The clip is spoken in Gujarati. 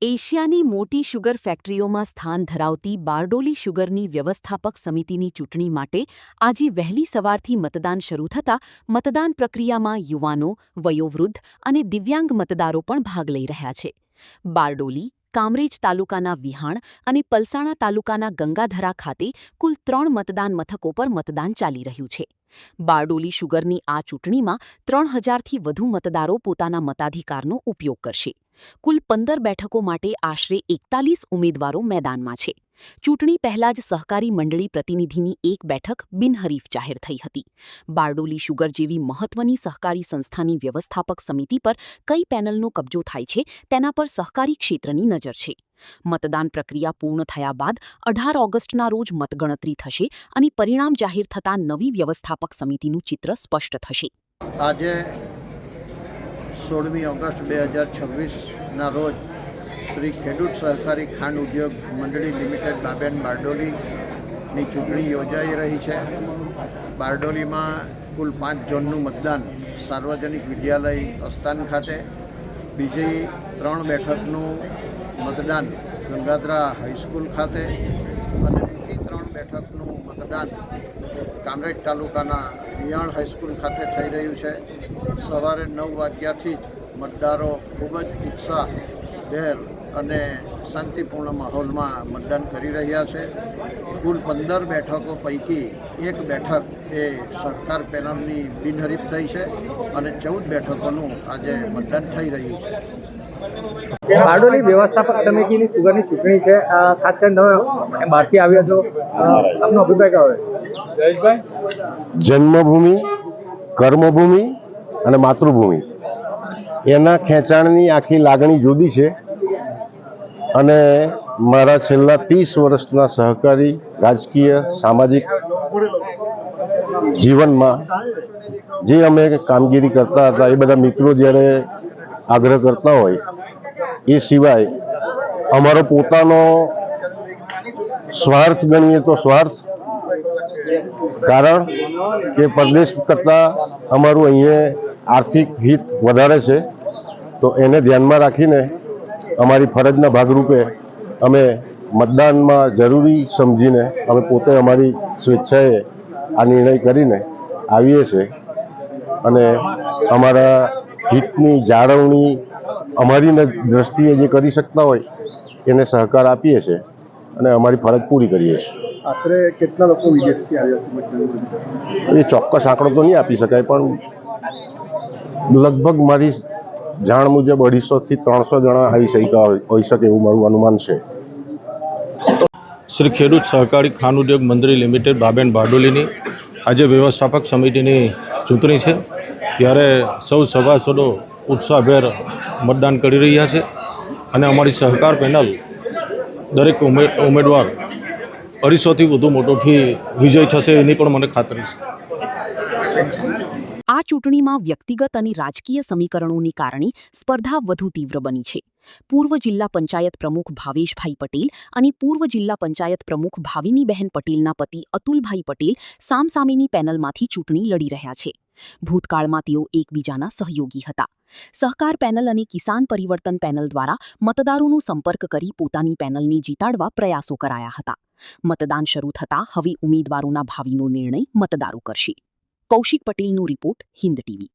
એશિયાની મોટી શુગર ફેક્ટરીઓમાં સ્થાન ધરાવતી બારડોલી શુગરની વ્યવસ્થાપક સમિતિની ચૂંટણી માટે આજે વહેલી સવારથી મતદાન શરૂ થતાં મતદાન પ્રક્રિયામાં યુવાનો, વયોવૃદ્ધ અને દિવ્યાંગ મતદારો પણ ભાગ લઈ રહ્યા છે. બારડોલી, કામરેજ તાલુકાના વિહાણ અને પલસાણા તાલુકાના ગંગાધરા ખાતે કુલ 3 મતદાન મથકો પર મતદાન ચાલી રહ્યું છે. બારડોલી શુગરની આ ચૂંટણીમાં 3000થી વધુ મતદારો પોતાના મતાધિકારનો ઉપયોગ કરશે. કુલ 15 બેઠકો માટે આશરે 41 ઉમેદવારો મેદાનમાં છે. ચૂંટણી પહેલા જ સહકારી મંડળી પ્રતિનિધિની એક બેઠક બિનહરીફ જાહેર થઈ હતી. બારડોલી શુગર જેવી મહત્વની સહકારી સંસ્થાની વ્યવસ્થાપક સમિતિ પર કઈ પેનલનો કબજો થાય છે તેના પર સહકારી ક્ષેત્રની નજર છે. મતદાન પ્રક્રિયા પૂર્ણ થયા બાદ 18 ઓગસ્ટના રોજ મતગણતરી થશે અને પરિણામ જાહેર થતાં નવી વ્યવસ્થાપક સમિતિનું ચિત્ર સ્પષ્ટ થશે. આજે 16મી ઓગસ્ટ 2026ના રોજ શ્રી ખેડૂત સહકારી ખાંડ ઉદ્યોગ મંડળી લિમિટેડ બાબેન બારડોલીની ચૂંટણી યોજાઈ રહી છે. બારડોલીમાં કુલ 5 ઝોનનું મતદાન સાર્વજનિક વિદ્યાલય અસ્તાન ખાતે, બીજી 3 બેઠકનું મતદાન ગંગાધરા હાઈસ્કૂલ ખાતે અને બીજી 3 બેઠકનું મતદાન કામરેજ તાલુકાના વિહાણ હાઈસ્કૂલ ખાતે થઈ રહ્યું છે. સવારે 9 વાગ્યાથી જ મતદારો ખૂબ જ ઉત્સાહભેર અને શાંતિપૂર્ણ માહોલમાં મતદાન કરી રહ્યા છે. કુલ 15 બેઠકો પૈકી એક બેઠક એ સહકાર પેનલની બિનહરીફ થઈ છે અને 14 બેઠકોનું આજે મતદાન થઈ રહ્યું છે. બારડોલી વ્યવસ્થાપક સમિતિની શુગરની ચૂંટણી છે. ખાસ કરીને તમે બહારથી આવ્યા છો, આપનો અભિપ્રાય કયો છે? જન્મભૂમિ, કર્મભૂમિ અને માતૃભૂમિ એના ખેંચાણની આખી લાગણી જુદી છે અને મારા છેલ્લા 30 વર્ષના સહકારી, રાજકીય, સામાજિક જીવનમાં જે અમે કામગીરી કરતા હતા એ બધા મિત્રો જ્યારે આગ્રહ કરતા હોય એ સિવાય અમારો પોતાનો સ્વાર્થ ગણીએ તો સ્વાર્થ, કારણ કે પરદેશ કરતાં અમારું અહીંયા આર્થિક હિત વધારે છે. તો એને ધ્યાનમાં રાખીને અમારી ફરજના ભાગરૂપે અમે મતદાનમાં જરૂરી સમજીને અમે પોતે અમારી સ્વેચ્છાએ આ નિર્ણય કરીને આવીએ છીએ અને અમારા હિતની જાળવણી અમારી દ્રષ્ટિએ જે કરી શકતા હોય એને સહકાર આપીએ છીએ અને અમારી ફરજ પૂરી કરીએ છીએ. આશરે કેટલા લોકો વિદેશથી આવ્યા છે? એ ચોક્કસ આંકડો તો નહીં આપી શકાય, પણ લગભગ મારી જાણ મુજબ 250થી 300 જણા આવી શક્યા હોઈ શકે એવું મારું અનુમાન છે. શ્રી ખેડૂત સહકારી ખાંડ ઉદ્યોગ મંડળી લિમિટેડ બાબેન બારડોલીની આજે વ્યવસ્થાપક સમિતિની ચૂંટણી છે, ત્યારે સૌ સભાસદો ઉત્સાહભેર મતદાન કરી રહ્યા છે અને અમારી સહકાર પેનલ દરેક ઉમેદવાર 250થી વધુ મતોથી વિજય થશે એની પણ મને ખાતરી છે. આ ચૂંટણીમાં વ્યક્તિગત અને રાજકીય સમીકરણોને કારણે સ્પર્ધા વધુ તીવ્ર બની છે. પૂર્વ જિલ્લા પંચાયત પ્રમુખ ભાવેશભાઈ પટેલ અને પૂર્વ જિલ્લા પંચાયત પ્રમુખ ભાવિનીબહેન પટેલના પતિ અતુલભાઈ પટેલ સામસામેની પેનલમાંથી ચૂંટણી લડી રહ્યા છે. ભૂતકાળમાં તેઓ એકબીજાના સહયોગી હતા. સહકાર પેનલ અને કિસાન પરિવર્તન પેનલ દ્વારા મતદારોનો સંપર્ક કરી પોતાની પેનલને જીતાડવા પ્રયાસો કરાયા હતા. મતદાન શરૂ થતાં હવે ઉમેદવારોના ભાવિનો નિર્ણય મતદારો કરશે. કૌશિક પટેલનો રિપોર્ટ, હિન્દ ટીવી.